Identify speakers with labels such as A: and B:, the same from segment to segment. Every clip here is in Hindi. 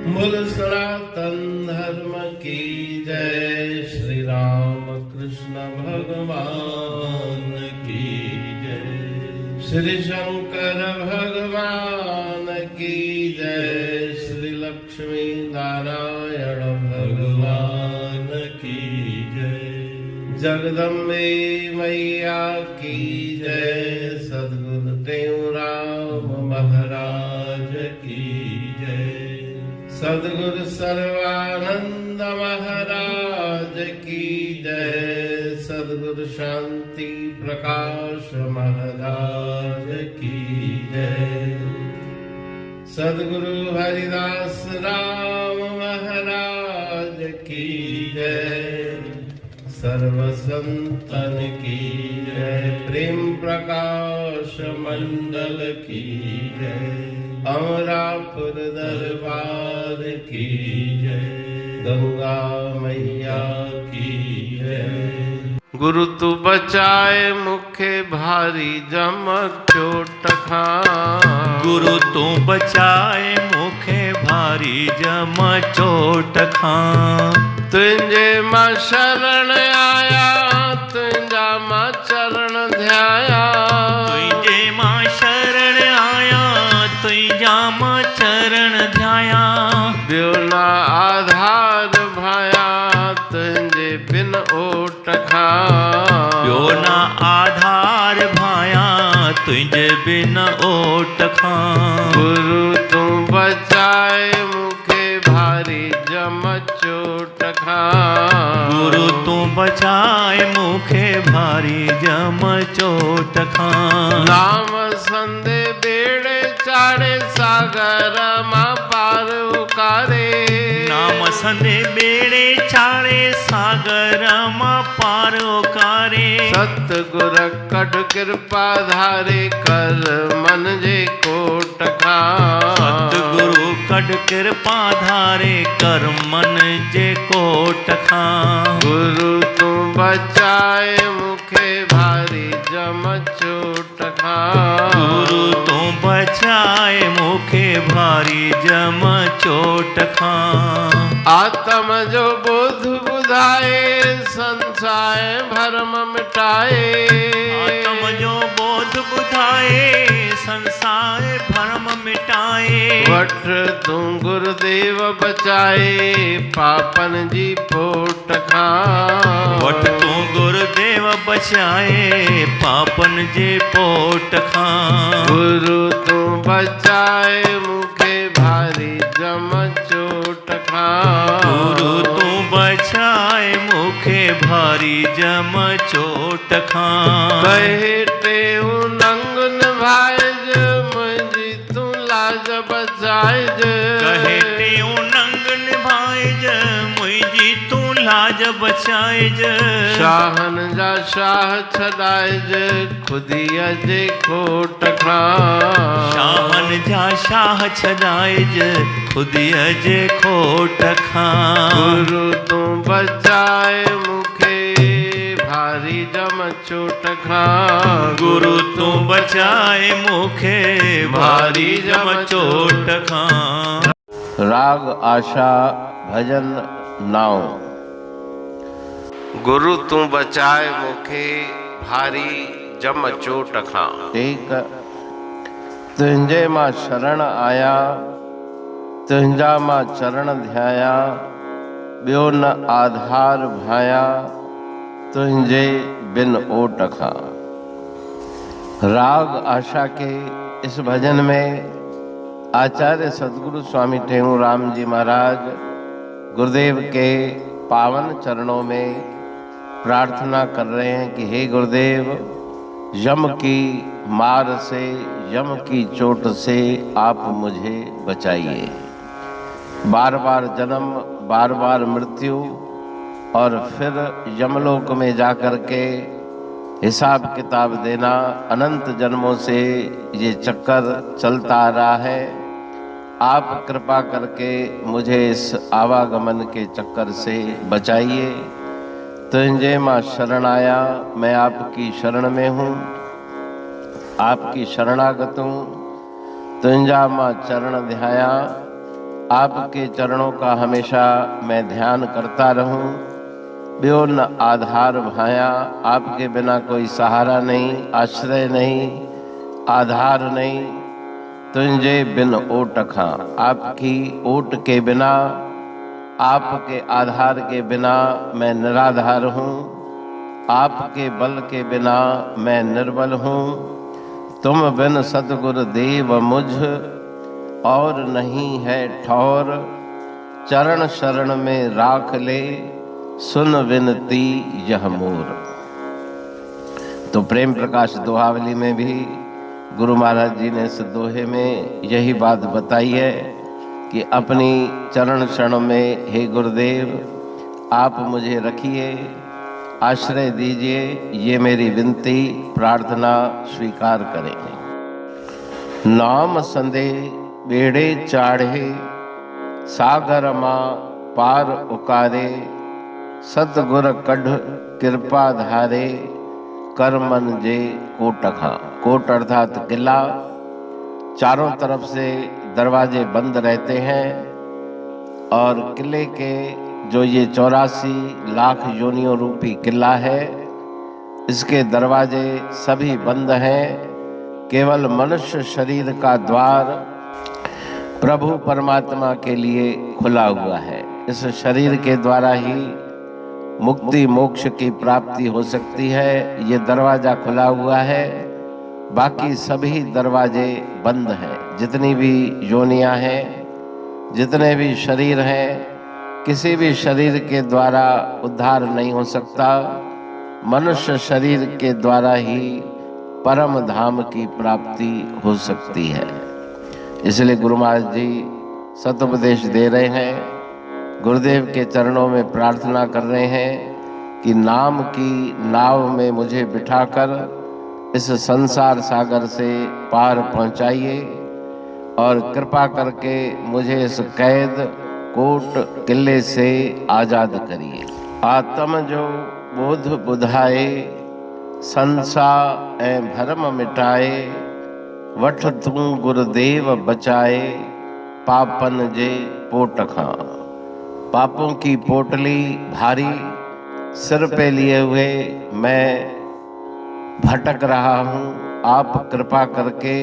A: बोल सनातन धर्म की जय। श्री राम कृष्ण भगवान की जय। श्री शंकर भगवान की जय। श्री लक्ष्मी नारायण भगवान की जय। जगदम्बे मैया की जय। सद्गुरुदेव राम महाराज की जय। सद्गुरु सर्वानंद महाराज की जय। सद्गुरु शांति प्रकाश महाराज की जय। सद्गुरु हरिदास राम महाराज की जय। सर्व संतन की जय। प्रेम प्रकाश मंडल की जय। अमरापुर दरबार की जय। गंगा मैया की जय। गुरु तू बचाए मुखे भारी जमक चोट खां।
B: गुरु तू बचाए मुखे भारी जम चोट खां।
A: तुझे मां शरण आया तुझा मां चरण ध्याया।
B: तुझे मां शरण आया तुझा मां चरण ध्याया।
A: ब्यो ना आधार भाया तुझे बिन ओट खां।
B: ब्यो ना आधार भाया तुझे बिन ओट खां।
A: गुरु तू बचाए मुखे भारी जम चोट खां।
B: गुरु तू बचाए मुखे भारी जम चोट खां।
A: नाम संदे बेड़े चाड़े सागर मां पार उकारे।
B: नाम संदे बेड़े चाड़े सागर मां पार उकारे।
A: सतगुर कट कृपा धारे कर मन जे कोट खां।
B: सतगुरु कट कृपा धारे कर मन जे कोट खां।
A: गुरु तू बचाए मुखे भारी जम चोट खां।
B: गुरु तू बचाए मुखे भारी जम चोट खां।
A: आत्म जो बोध बुधाए संसार भरम मिटाए।
B: आत्म जो बोध बुधाए संसार भरम मिटाए।
A: वठ तू गुरुदेव बचाए पापन जी पोट खां।
B: वठ तू गुरुदेव बचाए पापन जे पोट खां।
A: गुरु तू बचाए मुखे भारी जम चोट खां।
B: गुरु तू बचाए मुखे भारी जम चोट खां।
A: कहे टेऊ नंग निभाइज मुंहिंजी तू लाज बचाइज।
B: कहे टेऊ नंग निभाइज मुंहिंजी तू लाज बचाइज।
A: शाहन जा शाह छॾाइज खुदीअ जे खोट खां।
B: शाहन जा शाह छॾाइज खुदीअ जे खोट खां।
A: गुरु तू बचाए मुखे भारी जम चोट खां।
B: गुरु तू बचाए मुखे भारी जम चोट खां।
A: राग आशा भजन नाव। गुरु तू बचाए मुखे भारी जम चोट खां। टेक तुंहिंजे मां शरण आया तुंहिंजा मां चरण ध्याया। ॿियो न आधार भाया तुंहिंजे बिन ओट खां। राग आशा के इस भजन में आचार्य सद्गुरु स्वामी टेऊराम जी महाराज गुरुदेव के पावन चरणों में प्रार्थना कर रहे हैं कि हे गुरुदेव, यम की मार से, यम की चोट से आप मुझे बचाइए। बार बार जन्म, बार बार मृत्यु और फिर यमलोक में जाकर के हिसाब किताब देना, अनंत जन्मों से ये चक्कर चलता आ रहा है। आप कृपा करके मुझे इस आवागमन के चक्कर से बचाइए। तुझे मां शरण आया, मैं आपकी शरण में हूँ, आपकी शरणागत हूँ। तुझा मां चरण ध्याया, आपके चरणों का हमेशा मैं ध्यान करता रहूं। ब्यो न आधार भाया, आपके बिना कोई सहारा नहीं, आश्रय नहीं, आधार नहीं। तुझे बिन ओट खां, आपकी ओट के बिना, आपके आधार के बिना मैं निराधार हूँ। आपके बल के बिना मैं निर्बल हूँ। तुम बिन सतगुरु देव मुझ और नहीं है ठौर। चरण शरण में राख ले, सुन विनती यह मोर। तो प्रेम प्रकाश दोहावली में भी गुरु महाराज जी ने इस दोहे में यही बात बताई है कि अपनी चरण शरण में हे गुरुदेव आप मुझे रखिए, आश्रय दीजिए, ये मेरी विनती प्रार्थना स्वीकार करें। नाम संदे बेड़े चाढ़े, सागर माँ पार उकारे। सतगुर कढ़ कृपा धारे, कर मन जे कोट खां। कोट अर्थात किला। चारों तरफ से दरवाजे बंद रहते हैं और किले के जो ये 84 लाख योनियों रूपी किला है, इसके दरवाजे सभी बंद हैं। केवल मनुष्य शरीर का द्वार प्रभु परमात्मा के लिए खुला हुआ है। इस शरीर के द्वारा ही मुक्ति मोक्ष की प्राप्ति हो सकती है। ये दरवाजा खुला हुआ है, बाकी सभी दरवाजे बंद हैं। जितनी भी योनियां हैं, जितने भी शरीर हैं, किसी भी शरीर के द्वारा उद्धार नहीं हो सकता। मनुष्य शरीर के द्वारा ही परम धाम की प्राप्ति हो सकती है। इसलिए गुरु महाराज जी सतुपदेश दे रहे हैं, गुरुदेव के चरणों में प्रार्थना कर रहे हैं कि नाम की नाव में मुझे बिठाकर इस संसार सागर से पार पहुंचाइए और कृपा करके मुझे इस कैद कोट किले से आजाद करिए। आत्म जो बोध बुधाए, संसार ए भरम मिटाए। वठ तू गुरुदेव बचाए, पापन जे पोट खां। पापों की पोटली भारी सिर पे लिए हुए मैं भटक रहा हूँ। आप कृपा करके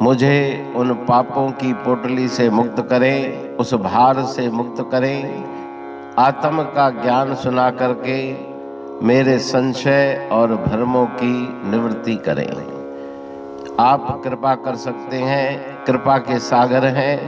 A: मुझे उन पापों की पोटली से मुक्त करें, उस भार से मुक्त करें। आत्म का ज्ञान सुना करके मेरे संशय और भ्रमों की निवृत्ति करें। आप कृपा कर सकते हैं, कृपा के सागर हैं,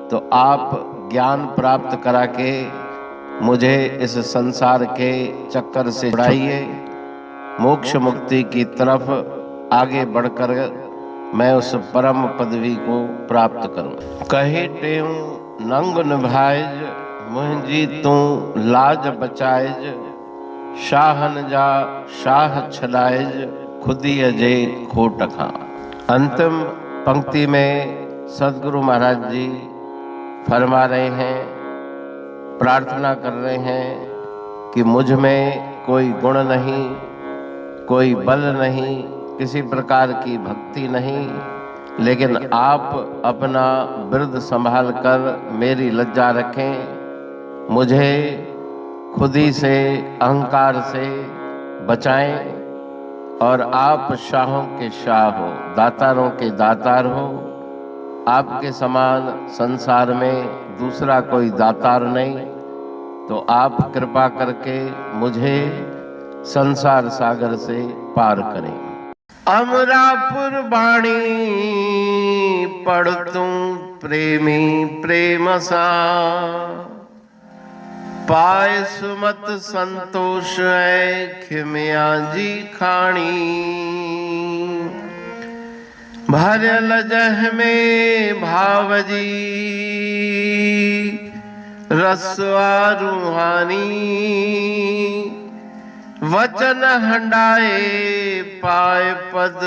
A: तो आप ज्ञान प्राप्त करा के मुझे इस संसार के चक्कर से छुड़ाइए। मोक्ष मुक्ति की तरफ आगे बढ़कर मैं उस परम पदवी को प्राप्त करूं। कहे टेऊ नंग निभाएज, मुंहिंजी तू लाज बचाएज। शाहन जा शाह छलाएज, खुदी अजे खोट खां। अंतिम पंक्ति में सदगुरु महाराज जी फरमा रहे हैं, प्रार्थना कर रहे हैं कि मुझ में कोई गुण नहीं, कोई बल नहीं, किसी प्रकार की भक्ति नहीं, लेकिन आप अपना बिरद संभाल कर मेरी लज्जा रखें। मुझे खुदी से, अहंकार से बचाएं और आप शाहों के शाह हो, दातारों के दातार हो। आपके समान संसार में दूसरा कोई दातार नहीं, तो आप कृपा करके मुझे संसार सागर से पार करें। अमरापुर बाणी पढ़तूं प्रेमी प्रेम सा। पाए सुमत संतोष है खिमिया जी खाणी। भरल जह में भावजी रसवा रूहानी। वचन हंडाए पाए पद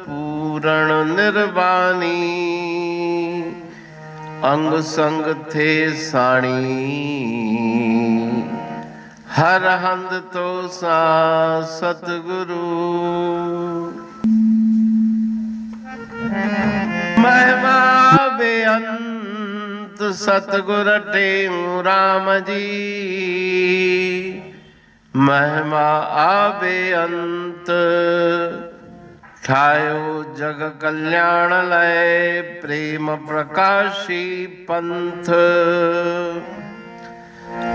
A: पूरण निर्वाणी। अंग संग थे साणी हर हंद तो सा सतगुरु। महिमा बेअंत संत सतगुर टेऊ राम जी, महिमा आबे अंत। ठायो जग कल्याण लय, प्रेम प्रकाशी पंथ।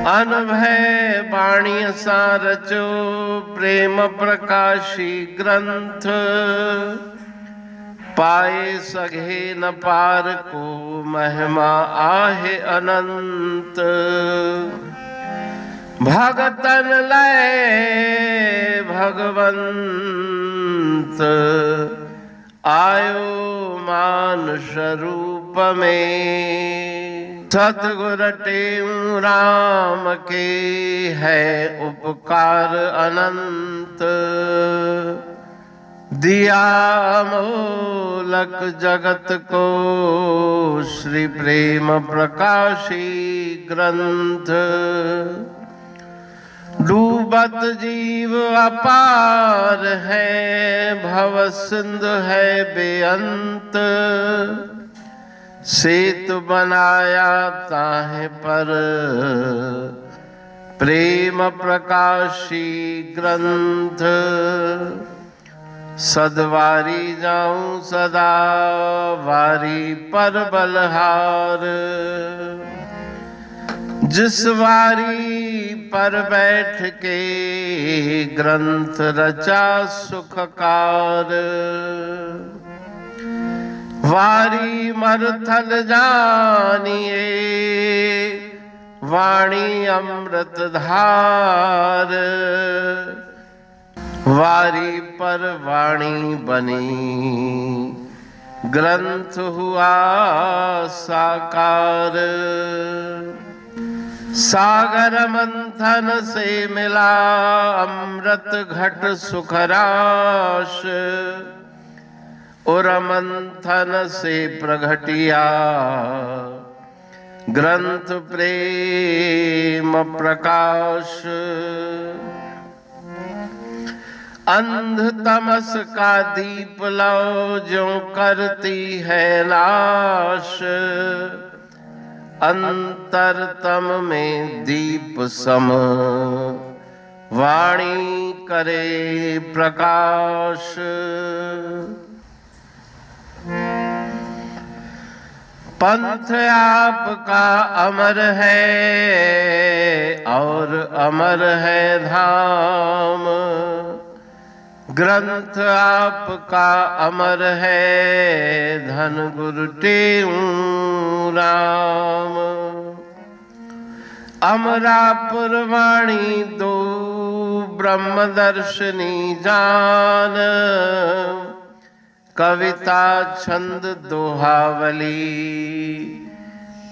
A: अनभय बाणी सारचो, प्रेम प्रकाशी ग्रंथ। पाए सघे न पार को, महिमा आहे अनंत। भगतन लय भगवंत, आयो मानुष रूप में। सतगुर टेऊ राम के, है उपकार अनंत। दिया मोलक जगत को, श्री प्रेम प्रकाशी ग्रंथ। डूबत जीव अपार है, भव सिंधु है बेअंत। सेतु बनाया ताहे पर, प्रेम प्रकाशी ग्रंथ। सदवारी जाऊं सदा, वारी पर बलहार। जिस वारी पर बैठ के, ग्रंथ रचा सुखकार। वारी मरथल जानिए, वाणी अमृत धार। वारी पर वाणी बनी, ग्रंथ हुआ साकार। सागर मंथन से मिला, अमृत घट सुखराश। उर मंथन से प्रगटिया, ग्रंथ प्रेम प्रकाश। अंध तमस का दीप लो, जो करती है नाश। अंतरतम में दीप सम, वाणी करे प्रकाश। पंथ आपका अमर है, और अमर है धाम। ग्रंथ आपका अमर है, धन गुरु टेऊ राम। अमरापुर वाणी दो, ब्रह्मदर्शनी जान। कविता छंद दोहावली,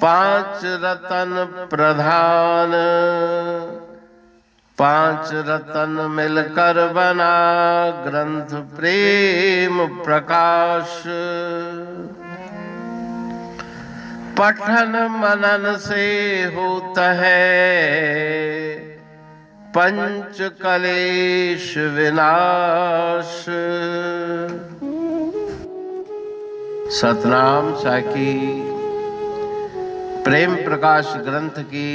A: पांच रतन प्रधान। पांच रतन मिलकर बना, ग्रंथ प्रेम प्रकाश। पठन मनन से होता है, पंच कलेश विनाश। सतनाम साकी प्रेम प्रकाश ग्रंथ की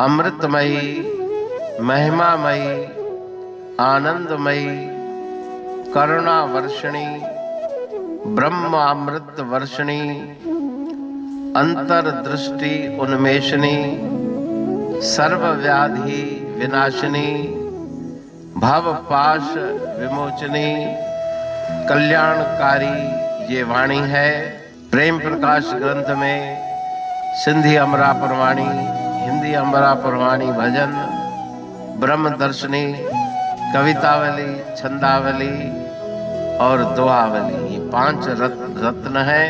A: अमृतमयी, महिमामयी, आनंदमयी, करुणा वर्षिणी, ब्रह्मामृत वर्षिणी, अंतर्दृष्टि उन्मेषणी, सर्वव्याधि विनाशिनी, भव पाश विमोचनी, कल्याणकारी ये वाणी है। प्रेम प्रकाश ग्रंथ में सिंधी अमरापुर वाणी, हिंदी अमरापुर वाणी भजन, ब्रह्मदर्शनी, कवितावली, छंदावली और दुआवली, ये पांच रत्न हैं।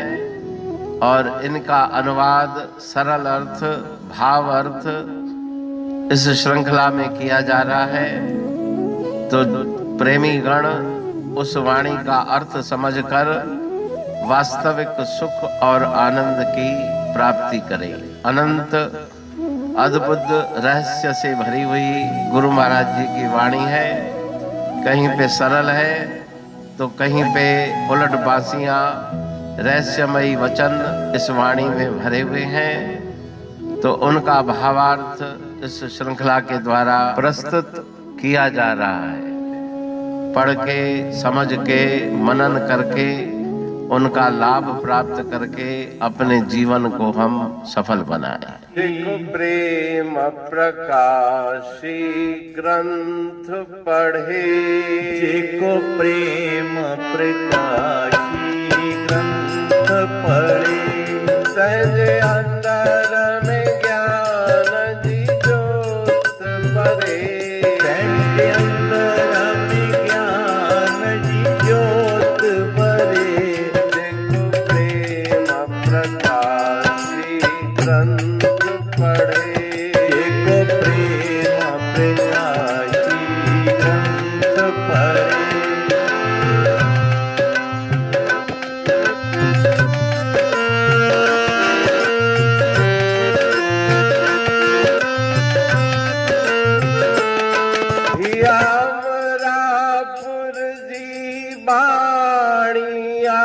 A: और इनका अनुवाद सरल अर्थ, भाव अर्थ इस श्रृंखला में किया जा रहा है। तो प्रेमी गण उस वाणी का अर्थ समझकर वास्तविक सुख और आनंद की प्राप्ति करें। अनंत अद्भुत रहस्य से भरी हुई गुरु महाराज जी की वाणी है। कहीं पे सरल है तो कहीं पे उलट बासियां रहस्यमयी वचन इस वाणी में भरे हुए हैं, तो उनका भावार्थ इस श्रृंखला के द्वारा प्रस्तुत किया जा रहा है। पढ़ के, समझ के, मनन करके, उनका लाभ प्राप्त करके अपने जीवन को हम सफल बनाएं।
C: जिको प्रेम प्रकाशी ग्रंथ पढ़े,
B: जिको प्रेम प्रकाशी ग्रंथ पढ़े,
C: सहज अंतर में ज्ञान जी जोत भरे,
B: सहज अंतर में ज्ञान जी जोत भरे,
C: जिको प्रेम प्रकाशी ग्रंथ पढ़े,
B: जिको प्रेम प्रकाशी ग्रंथ पढ़े।
C: अमरापुर जी बाणिया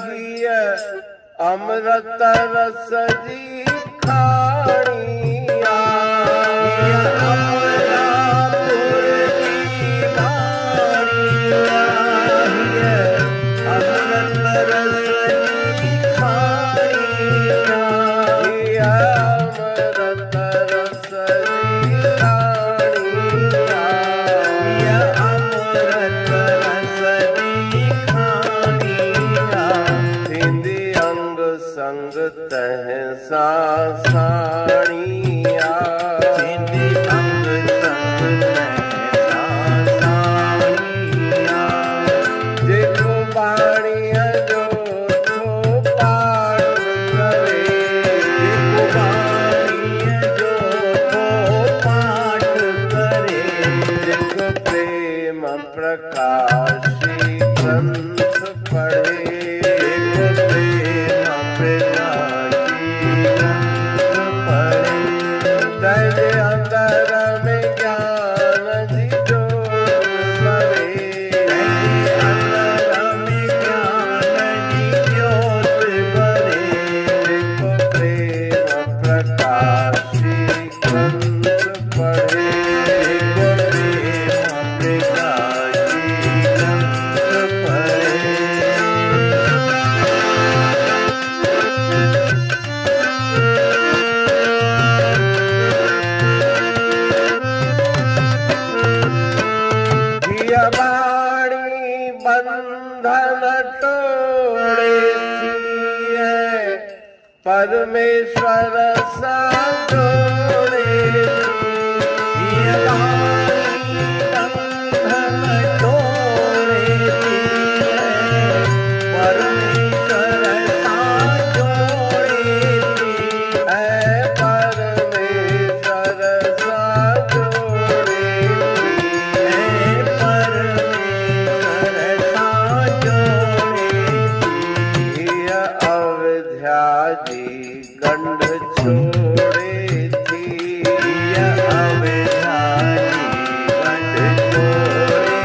C: ही अमृत रस जी खाणिया,
B: अमरापुर की वाणिया है, अमृत रस की खाणिया,
C: अमृत रस जी खाणिया,
B: अमृत रस की खाणिया,
C: हिंदी अंग संग तह साणिया,
B: सिंधी अंग संग तह साणिया,
C: जिको बाणिया जो थो पाठ करे,
B: जिको वाणिया जो थो पाठ करे,
C: जिको प्रेम प्रकाशी ग्रंथ पढ़े,
B: जिको प्रेम प्रकाशी ग्रंथ पढ़े,
C: सहज अंतर में ज्ञान जी जोत भरे,
B: सहज अंतर में ज्ञान जी जोत भरे,
C: जिको प्रेम प्रकाशी ग्रंथ पढ़े,
B: जिको प्रेम प्रकाशी ग्रंथ पढ़े।
C: जिया बाणी बंधन तोड़े थिए, परमेश्वर सा जोड़े
B: ये वाणी बंधन तोड़े दिए, परमेश्वर सा जोड़े दिए,
C: परमेश्वर सा जोड़े
B: परमेश्वर सा जोड़े
C: दिए, अवध्या जी गंढ छोड़े थी,
B: दिया अवधानी गंढ छोड़े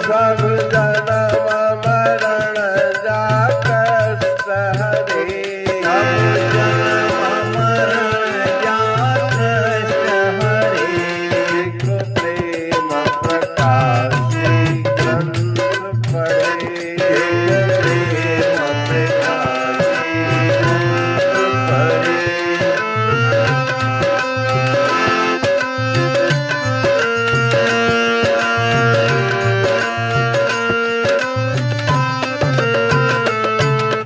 C: सब जन्म मरण जा कष्ट हरे,
B: सब जन्म मरण जा कष्ट हरे,
C: जिको प्रेम प्रकाशी ग्रंथ पढ़े,
B: जिको प्रेम प्रकाशी ग्रंथ पढ़े।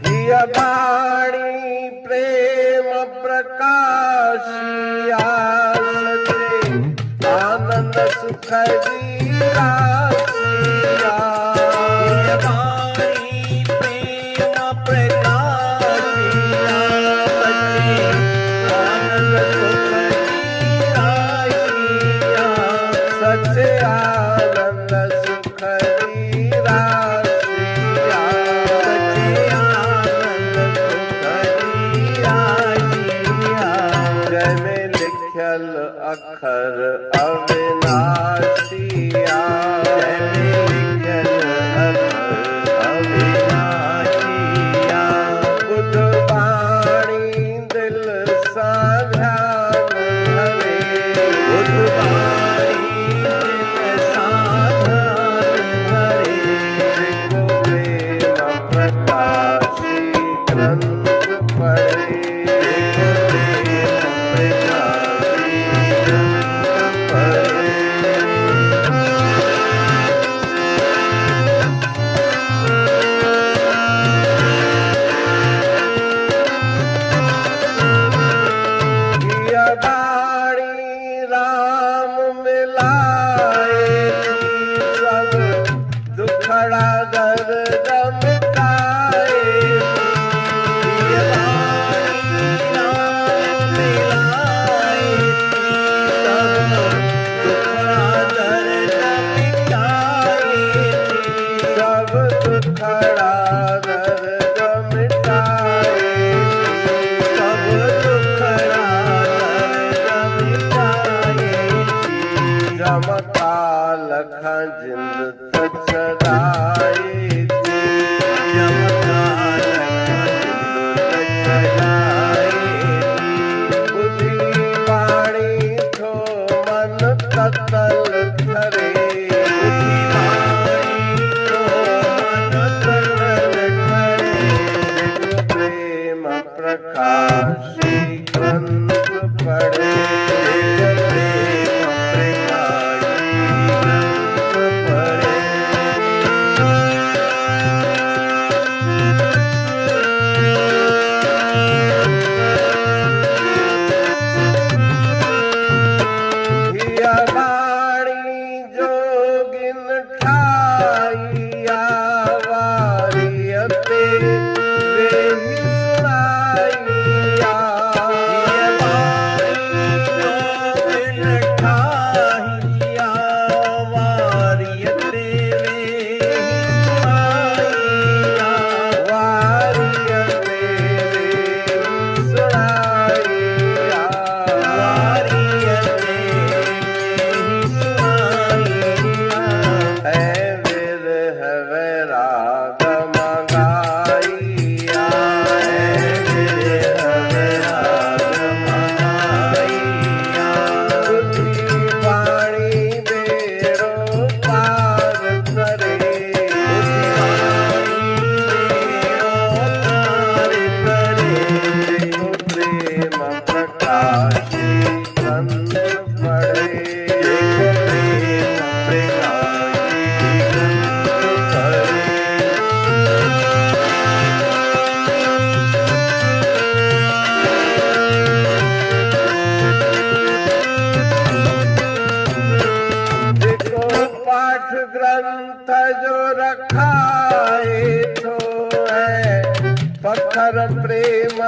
C: जिया बाणी प्रेम प्रकाशिया, सचे आनंद सुख जी राशिया,
B: ये वाणी प्रेम प्रकाशिया, सच्ची आनंद सुख की राशिया,
C: सचे आनंद सुख जी राशिया,
B: सच्ची आनंद सुख की राशिया,
C: जय में लिखल अखर अविनाशिया,
B: जय में लिखल अखर अविनाशिया,
C: ग्रंथ पढ़े ग्रंथ जो रखाए तो है पत्थर प्रेम